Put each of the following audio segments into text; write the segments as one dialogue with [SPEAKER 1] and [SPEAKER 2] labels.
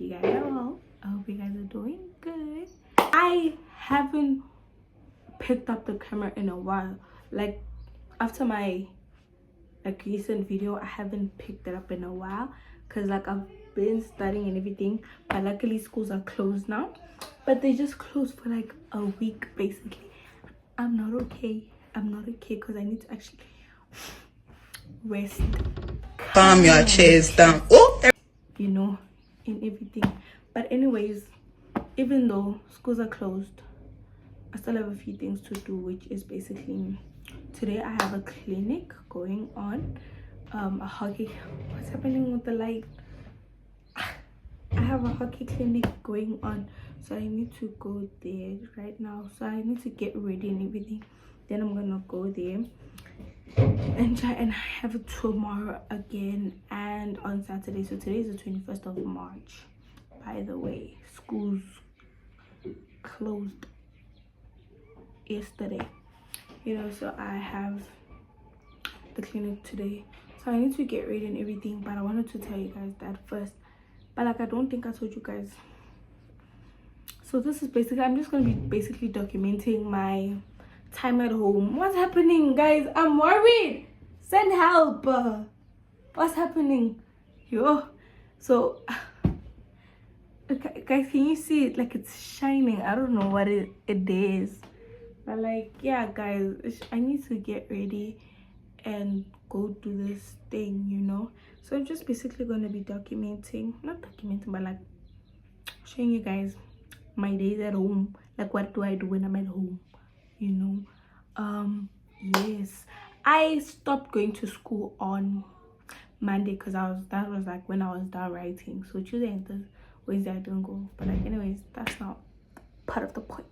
[SPEAKER 1] hope you guys are well. I hope you guys are doing good. I haven't picked up the camera in a while. Like after my recent video, I haven't picked it up in a while because like I've been studying and everything, but luckily schools are closed now. But they just closed for like a week basically. I'm not okay because I need to actually rest,
[SPEAKER 2] calm your chest down,
[SPEAKER 1] you know, in everything. But anyways, even though schools are closed, I still have a few things to do, which is basically today I have a clinic going on, a hockey. What's happening with the light? I have a hockey clinic going on, so I need to go there right now. So I need to get ready and everything, then I'm gonna go there and try and have it tomorrow again and on Saturday. So today is the 21st of March, by the way. Schools closed yesterday, you know, so I have the clinic today, so I need to get ready and everything. But I wanted to tell you guys that first, but like I don't think I told you guys. So this is basically, I'm just gonna be basically documenting my time at home. What's happening, guys? I'm worried. Send help. What's happening? Yo, so okay, guys, can you see it? Like it's shining. I don't know what it is, but like, yeah guys, I need to get ready and go do this thing, you know. So I'm just basically going to be documenting, not documenting, but like showing you guys my days at home. Like what do I do when I'm at home, you know. Yes, I stopped going to school on Monday because that was like when I was done writing. So Tuesday and Wednesday I didn't go, but like anyways, that's not part of the point.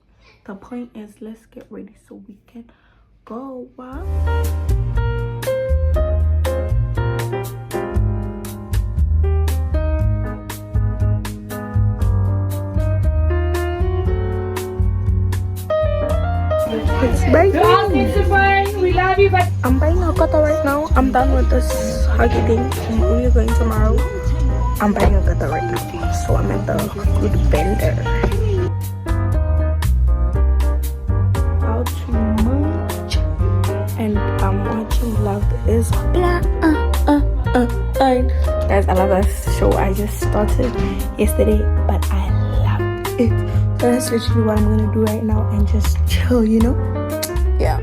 [SPEAKER 1] The point is, let's get ready so we can go.
[SPEAKER 3] We love you, but
[SPEAKER 1] I'm buying a cutter right now. I'm done with this hockey thing. I'm only going tomorrow. I'm buying a cutter right now, so I'm at the good vendor. How to munch, and I'm watching Love is Blind. Guys, I love that show. I just started yesterday, but I love it. So that's literally what I'm gonna do right now and just chill, you know. Yeah.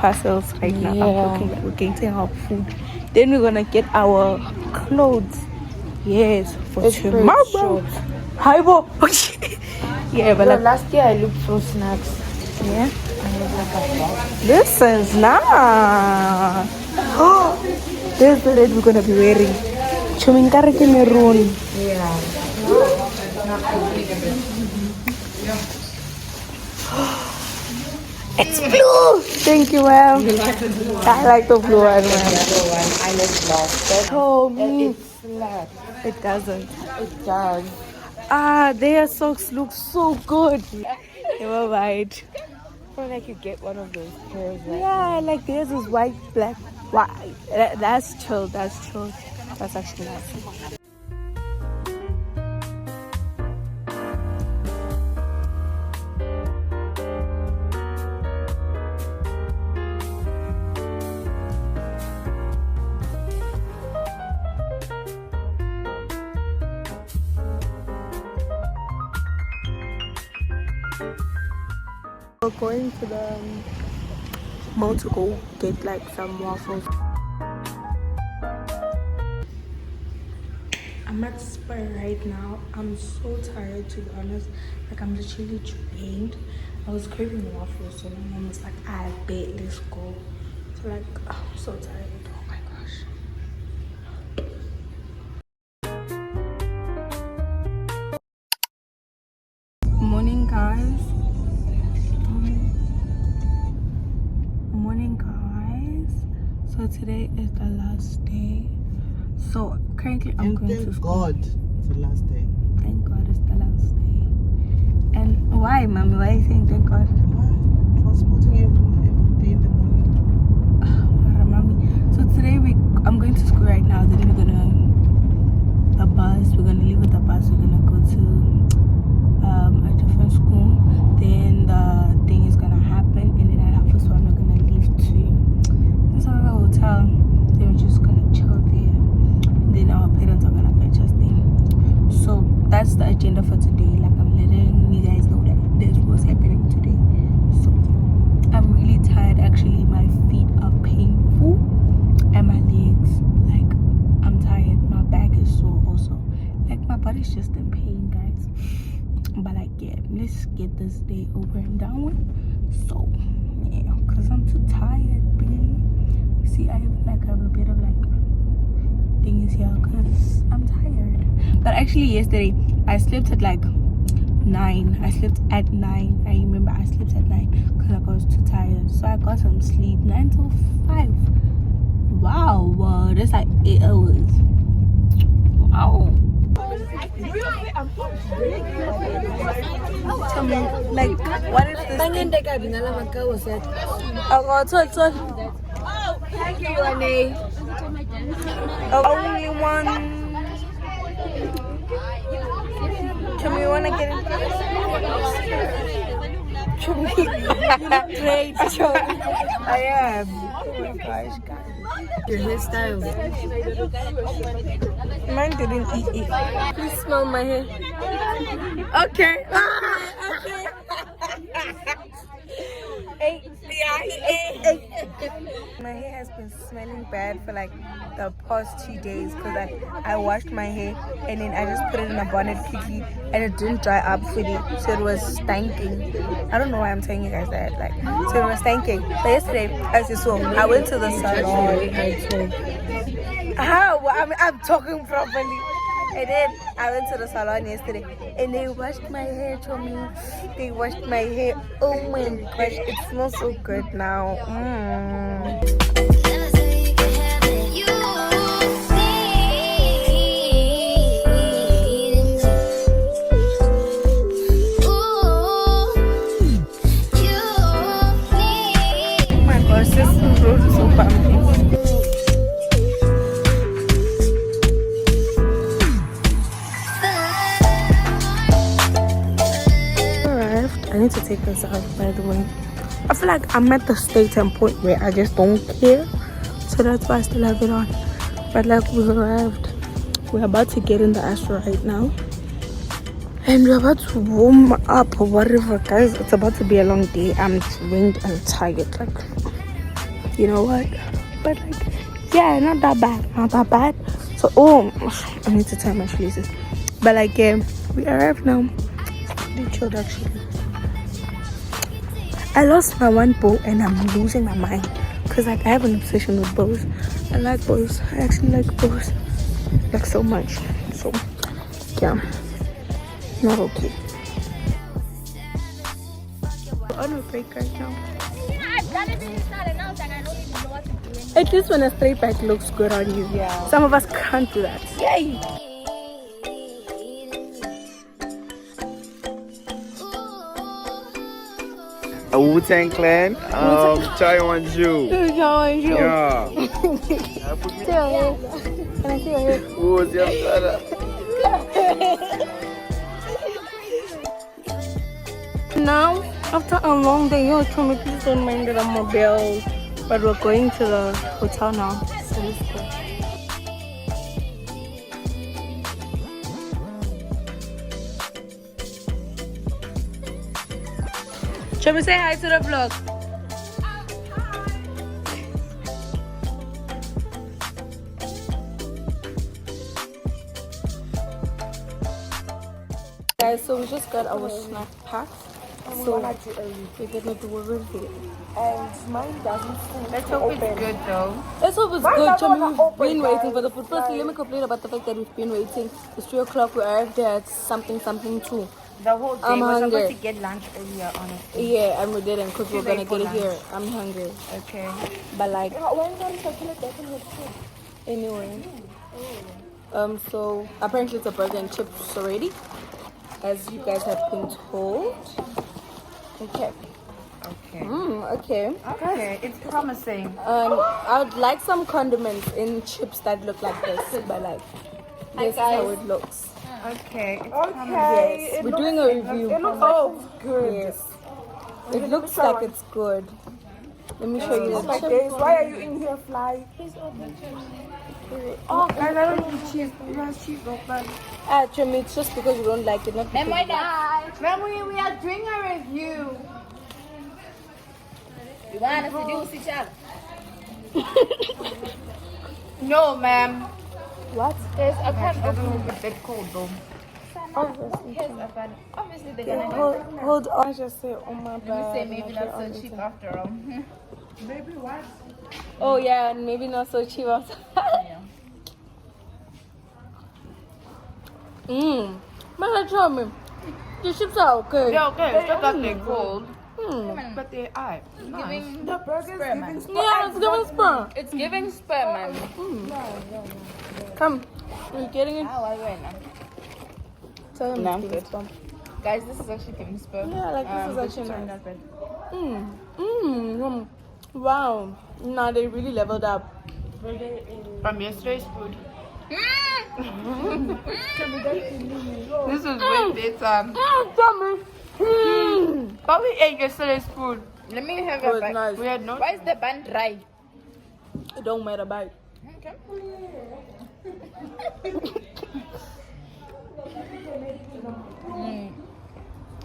[SPEAKER 1] Parcels right now. We're getting our food, then we're gonna get our clothes. Yes, for tomorrow. Hi, bo. Yeah, but like,
[SPEAKER 3] last year I looked for snacks.
[SPEAKER 1] yeah,
[SPEAKER 3] I was like,
[SPEAKER 1] this is nice. This is the red we're gonna be wearing. Chuminkari maroon.
[SPEAKER 3] yeah.
[SPEAKER 1] It's blue. Thank you, ma'am. I like the blue one, ma'am.
[SPEAKER 3] I like love.
[SPEAKER 1] Oh, me.
[SPEAKER 3] It's flat.
[SPEAKER 1] It doesn't.
[SPEAKER 3] It does.
[SPEAKER 1] Their socks look so good. You're right.
[SPEAKER 3] Or like you get one of those pairs. Like,
[SPEAKER 1] Yeah, like theirs is white, black, white. That's chill. That's chill. That's actually nice. We're going to the mall to go get like some waffles. I'm at Spur right now. I'm so tired, to be honest. Like, I'm literally drained. I was craving waffles, so my mom was like, I bet, let's go. So like, oh, I'm so tired. Oh my gosh. Morning, guys. Morning, guys. So today is the last day. So currently I'm going to school.
[SPEAKER 2] God, it's the last day.
[SPEAKER 1] Thank God it's the last day. And why, mommy? Why are you saying thank God?
[SPEAKER 2] Transporting every day in the morning.
[SPEAKER 1] Mommy. So today I'm going to school right now. Then we're gonna the bus. We're gonna leave with the bus. We're gonna go to a different school. Then the thing is gonna happen, and then at 1:30 we're gonna leave to this other hotel. Then we're just gonna chill there. Then our parents are gonna fetch us there. So that's the agenda for today. Like, I'm letting you guys know that this was happening today. So I'm really tired. Actually, my feet are painful and my legs, like, I'm tired. My back is sore also. Like, my body's just in pain, guys. But like, yeah, let's get this day over and done with. So yeah, because I'm too tired, babe. See, I have a bit of like things here because I'm tired. But actually yesterday I slept at like 9. I slept at 9. I remember I slept at 9 because I was too tired. So I got some sleep 9 till 5. Wow, that's like 8 hours. Wow. Tell me, like, what if this thing?
[SPEAKER 3] Thank you, Annie.
[SPEAKER 1] Only one. Can we wanna get in? Can we? Great. I am. Oh my gosh, guys.
[SPEAKER 3] Your hairstyle.
[SPEAKER 1] Mine didn't eat it.
[SPEAKER 3] Please smell my hair.
[SPEAKER 1] Okay. My hair has been smelling bad for like the past 2 days because I washed my hair and then I just put it in a bonnet quickly and it didn't dry up fully, so it was stanking. I don't know why I'm telling you guys that, like, so it was stanking. But yesterday, as you saw, I went to the salon. How? I'm talking properly. And then I went to the salon yesterday and they washed my hair for me. They washed my hair. Oh my gosh, it smells so good now. Oh my gosh, this road is so bumpy. I need to take this out, by the way. I feel like I'm at the state and point where I just don't care, so that's why I still have it on. But like, we arrived. We're about to get in the Astro right now, and we're about to warm up or whatever, guys. It's about to be a long day. I'm drained and tired, like, you know what? But like, yeah, not that bad. So I need to tie my shoelaces. But like, yeah, we arrived now. Pretty chilled actually. I lost my one bow and I'm losing my mind because like I have an obsession with bows. I like bows. I actually like bows like so much. So yeah, not okay. We're on a break right now. At least when a straight back looks good on you.
[SPEAKER 3] Yeah.
[SPEAKER 1] Some of us can't do that. Yay!
[SPEAKER 4] A Wu-Tang Clan. Chai on you.
[SPEAKER 1] Yeah.
[SPEAKER 4] Yeah.
[SPEAKER 1] Can I see your hair?
[SPEAKER 4] Who's your brother?
[SPEAKER 1] Now, after a long day, you're trying to please don't mind that I'm mobile. But we're going to the hotel now. So let's go.
[SPEAKER 3] Shall we say hi to the vlog?
[SPEAKER 1] Guys, so we just got our snack packs. So we're gonna do a review.
[SPEAKER 2] And mine doesn't.
[SPEAKER 3] Let's hope it's good though.
[SPEAKER 1] Let's hope it's good. Chami, we've been waiting for the food. Firstly, let me complain about the fact that we've been waiting. It's 3 o'clock. We arrived there at something too.
[SPEAKER 3] The whole day
[SPEAKER 1] I'm
[SPEAKER 3] we're
[SPEAKER 1] hungry.
[SPEAKER 3] supposed to get lunch earlier, honestly.
[SPEAKER 1] Yeah, and we didn't because we're gonna get it here. I'm hungry.
[SPEAKER 3] Okay.
[SPEAKER 1] But like,
[SPEAKER 2] When can chocolate definitely
[SPEAKER 1] anyway. So apparently it's a burger and chips already, as you guys have been told. Okay.
[SPEAKER 3] Okay.
[SPEAKER 1] Okay.
[SPEAKER 3] Okay, it's promising.
[SPEAKER 1] I would like some condiments in chips that look like this, but like, this is how it looks.
[SPEAKER 3] Okay. It's
[SPEAKER 2] Okay.
[SPEAKER 1] We're doing a review.
[SPEAKER 2] It looks like it's good.
[SPEAKER 1] Yes. It looks like it's good. Let me show you
[SPEAKER 2] Oh
[SPEAKER 1] the
[SPEAKER 2] my
[SPEAKER 1] chip.
[SPEAKER 2] days, why are you in here, Fly?
[SPEAKER 3] Oh, guys, I don't need cheese. You guys cheese open.
[SPEAKER 1] Chami, it's just because you don't like it, not because you like
[SPEAKER 3] When we are doing a review. You want us to do each other? No, ma'am.
[SPEAKER 1] What?
[SPEAKER 3] There's a kind of a bit cold though.
[SPEAKER 1] Obviously.
[SPEAKER 3] Obviously, they're gonna
[SPEAKER 1] Hold on. I just say, oh my
[SPEAKER 3] say
[SPEAKER 1] bad.
[SPEAKER 3] maybe not so cheap after all.
[SPEAKER 2] Maybe what?
[SPEAKER 1] Oh yeah, and maybe not so cheap also. Man, tell me. The chips are okay.
[SPEAKER 3] They're okay, it's just that they're cold.
[SPEAKER 1] But
[SPEAKER 3] they are nice.
[SPEAKER 2] The burger's giving
[SPEAKER 1] yeah, it's giving sperm.
[SPEAKER 3] It's giving sperm, man.
[SPEAKER 1] Come. You're getting it?
[SPEAKER 3] How I win.
[SPEAKER 1] Tell him
[SPEAKER 3] No,
[SPEAKER 1] it's giving
[SPEAKER 3] good.
[SPEAKER 1] sperm.
[SPEAKER 3] Guys, this is actually giving sperm.
[SPEAKER 1] Yeah, like this is
[SPEAKER 3] This
[SPEAKER 1] actually
[SPEAKER 3] turned
[SPEAKER 1] nice.
[SPEAKER 3] out bad.
[SPEAKER 1] Wow. Nah, they really leveled up.
[SPEAKER 3] From yesterday's food. This is way better. But we ate yesterday's food. Let me have
[SPEAKER 1] Oh,
[SPEAKER 3] a
[SPEAKER 1] it's
[SPEAKER 3] bite.
[SPEAKER 1] nice.
[SPEAKER 3] We had no. Why is the bun dry?
[SPEAKER 1] It don't matter, bye.
[SPEAKER 3] Okay.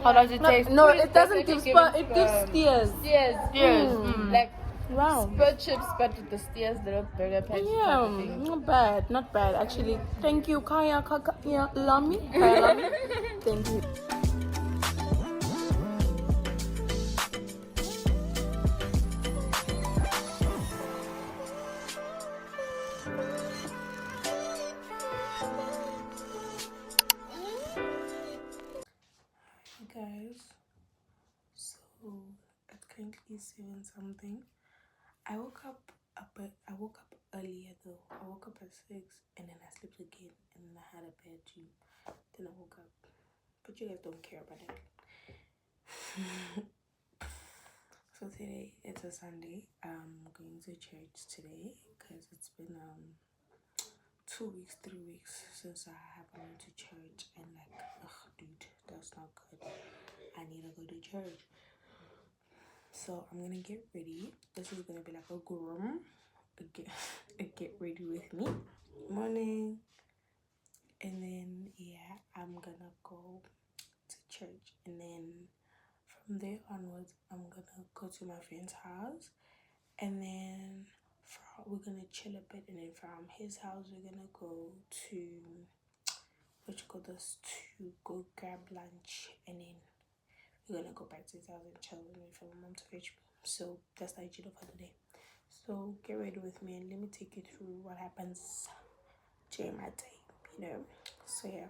[SPEAKER 3] How does it taste?
[SPEAKER 1] No,
[SPEAKER 3] Food is
[SPEAKER 1] it doesn't give
[SPEAKER 3] definitely
[SPEAKER 1] sperm.
[SPEAKER 3] giving
[SPEAKER 1] It gives
[SPEAKER 3] sperm.
[SPEAKER 1] steers.
[SPEAKER 3] Yes, yes. Like
[SPEAKER 1] Wow.
[SPEAKER 3] spur chips, but with the steers, little burger patties.
[SPEAKER 1] Yeah, not bad, not bad. Actually, thank you, Kaya Lami. Kaya Lami. Thank you. Guys, so it's currently 7 something. I woke up earlier though. I woke up at 6 and then I slept again and then I had a bad dream. Then I woke up. But you guys don't care about that. So today it's a Sunday. I'm going to church today because it's been 2 weeks, 3 weeks since I have gone to church and like, ugh, dude, that's not good. I need to go to church. So I'm gonna get ready. This is gonna be like a groom, a get ready with me morning, and then yeah, I'm gonna go to church, and then from there onwards, I'm gonna go to my friend's house, and then we're gonna chill a bit, and then from his house we're gonna go to to go grab lunch, and then we're gonna go back to his house and chill and wait for my mom to fetch me. So that's the agenda for the day. So get ready with me and let me take you through what happens during my day, you know. So yeah,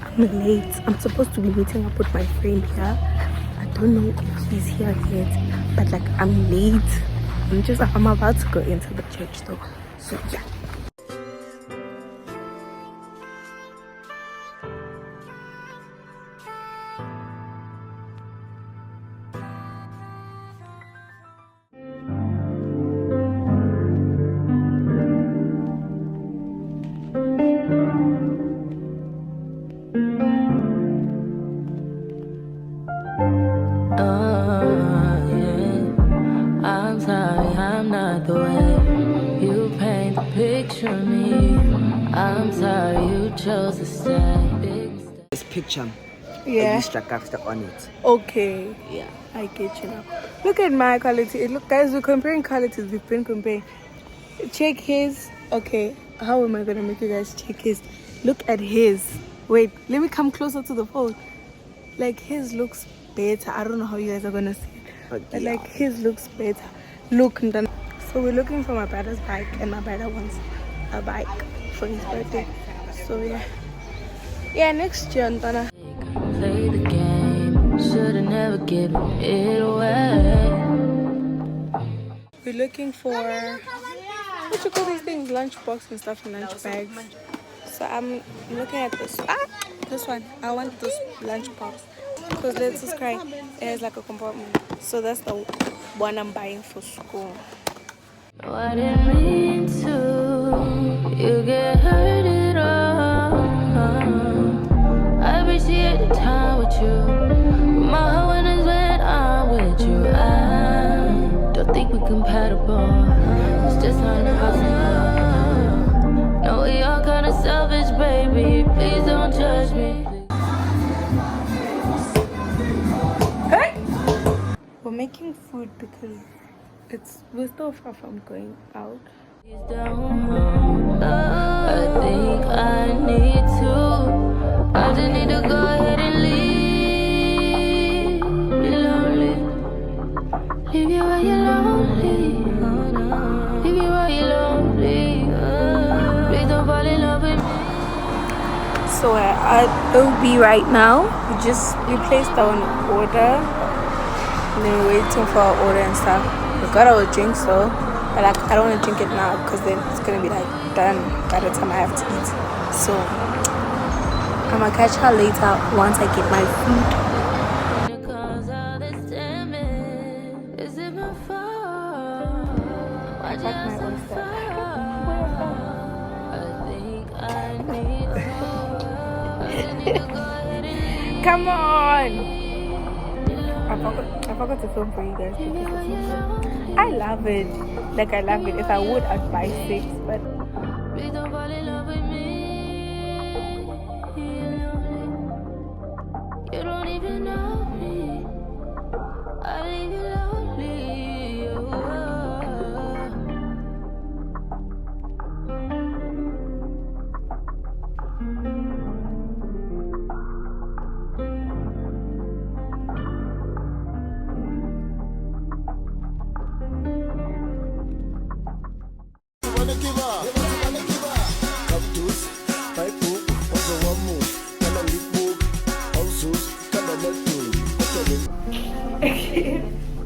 [SPEAKER 1] I'm late. I'm supposed to be meeting up with my friend here. I don't know if he's here yet, but like I'm late. I'm about to go into the church though. So yeah.
[SPEAKER 5] I'm sorry, I'm not the way you paint the picture of me. I'm sorry you chose to stay.
[SPEAKER 6] This picture.
[SPEAKER 1] Yeah.
[SPEAKER 6] extra capsta on it.
[SPEAKER 1] Okay.
[SPEAKER 6] Yeah.
[SPEAKER 1] I get you now. Look at my quality. Look, guys, we're comparing qualities. We've been comparing. Check his. Okay. How am I gonna make you guys check his? Look at his. Wait, let me come closer to the phone. Like his looks better. I don't know how you guys are gonna see it, but
[SPEAKER 6] yeah.
[SPEAKER 1] like his looks better. Look, Ndana. So we're looking for my brother's bike, and my brother wants a bike for his birthday. So yeah. Yeah, next year, Ndana.
[SPEAKER 5] Play the game, should've never given it away.
[SPEAKER 1] We're looking for what you call these things, lunch box and stuff, and lunch bags. So I'm looking at this one. I want this lunch box because let's subscribe. It has like a compartment. So that's the one I'm buying for school.
[SPEAKER 5] No, I didn't mean to. You get hurt at all. I appreciate the time with you. My heart is when I'm with you. I don't think we're compatible. It's just not impossible. No, we all kind of selfish, baby. Please don't judge me.
[SPEAKER 1] We're making food because we're still far from going out.
[SPEAKER 5] I think I need to. I just need to go ahead and leave. Be lonely. Leave you while you're lonely. Leave you while you're lonely. Please don't fall in love with me.
[SPEAKER 1] So we're at OB right now. We placed our order. And then we're waiting for our order and stuff. We got our drinks though. But like I don't want to drink it now because then it's gonna be like done by the time I have to eat. So I'm gonna catch her later once I get my food.
[SPEAKER 5] Is it my fault?
[SPEAKER 1] I got my oyster.
[SPEAKER 5] I think I need to go ahead and
[SPEAKER 1] Come on! I forgot to film for you guys because it's so good. I love it. Like I love it. If I would, I'd buy 6, but
[SPEAKER 5] please don't fall in love with me. You don't even know me. I leave you lonely.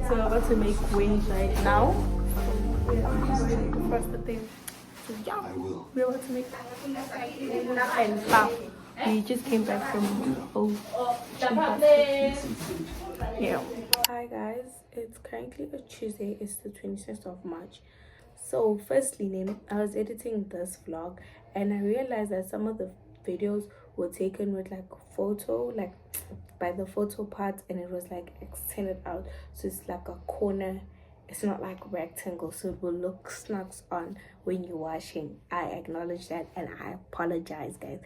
[SPEAKER 1] so we're about to make wings right now. First the thing. So yeah, we're about to make and stuff. We just came back from home. Yeah. Hi guys, it's currently a Tuesday. It's the 26th of March. So firstly, I was editing this vlog and I realized that some of the videos were taken with like photo, like by the photo part, and it was like extended out, so it's like a corner. It's not like rectangle, so it will look snaps on when you're washing. I acknowledge that and I apologize, guys.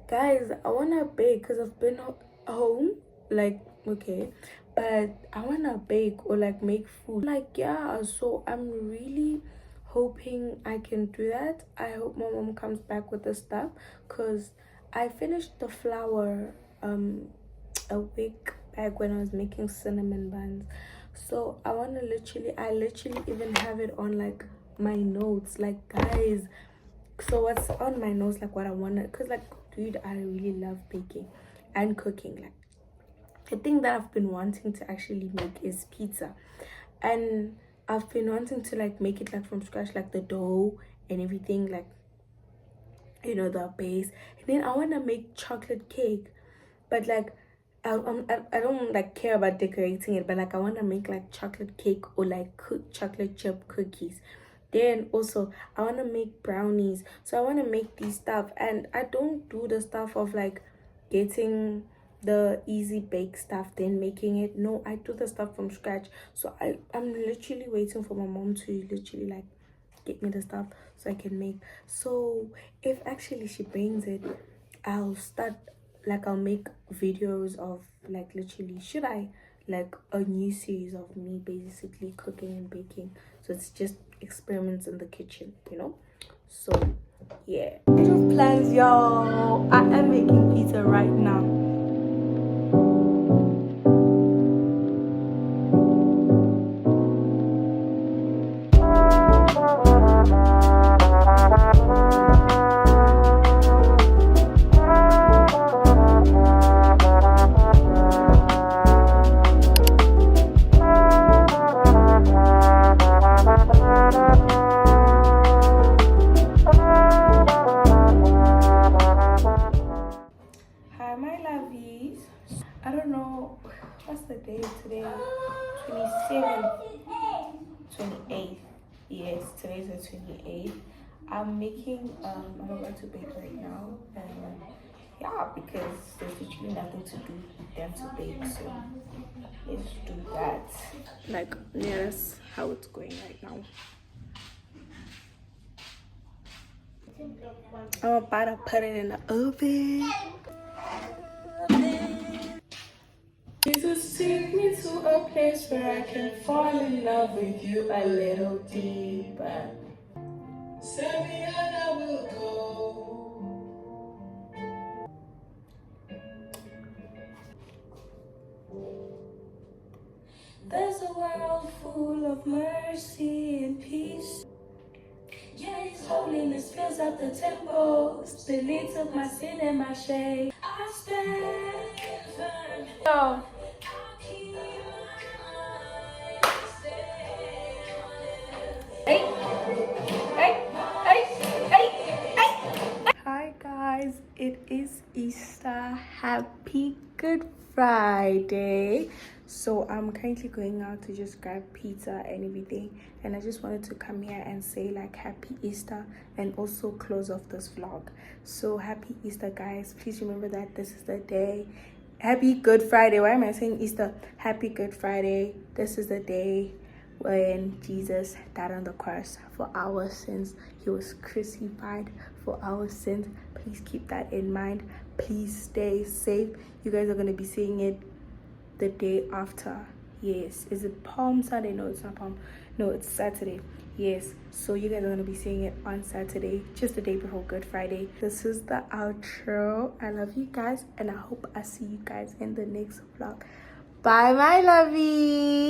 [SPEAKER 1] Guys, I wanna bake because I've been home, like, okay, but I wanna bake or like make food, like, yeah. So I'm really hoping I can do that. I hope my mom comes back with the stuff because I finished the flour a week back when I was making cinnamon buns. So I literally even have it on like my notes, like, guys. So what's on my notes, like what I wanted, because like, dude, I really love baking and cooking. Like the thing that I've been wanting to actually make is pizza, and I've been wanting to like make it like from scratch, like the dough and everything, like, you know, the base. And then I want to make chocolate cake, but like I don't like care about decorating it, but like I want to make like chocolate cake or like cook chocolate chip cookies. Then also I want to make brownies. So I want to make these stuff, and I don't do the stuff of like getting the easy bake stuff then making it. No, I do the stuff from scratch. So I'm literally waiting for my mom to literally like get me the stuff so I can make. So if actually she brings it, I'll start like I'll make videos of like literally should I like a new series of me basically cooking and baking. So it's just experiments in the kitchen, you know. So yeah, plans, y'all. I am making pizza right now. Hi, my lovies. I don't know what's the day today. 27th, 28th. Yes, today's the 28th. I'm making I'm about to bake right now, and yeah, because there's literally nothing to do than to bake, so let's do that. Like, yeah, that's how it's going right now. I'm about to put it in the oven. Jesus, take me to a place where I can fall in love with you a little deeper. Send me and I will go. There's a world full of mercy and peace. Yeah, His holiness fills up the temples, deletes of my sin and my shame. I stand firm. Oh. Hey, hey, hey, hey, hey. Hi guys, it is Easter. Happy Good Friday. So I'm currently going out to just grab pizza and everything, and I just wanted to come here and say like happy Easter and also close off this vlog. So happy Easter guys. Please remember that this is the day. Happy Good Friday. Why am I saying Easter? Happy Good Friday. This is the day when Jesus died on the cross for our sins. He was crucified for our sins. Please keep that in mind. Please stay safe. You guys are going to be seeing it the day after. Yes. Is it Palm Sunday? No, it's not Palm. No, it's Saturday. Yes. So you guys are going to be seeing it on Saturday, just the day before Good Friday. This is the outro. I love you guys, and I hope I see you guys in the next vlog. Bye, my lovies.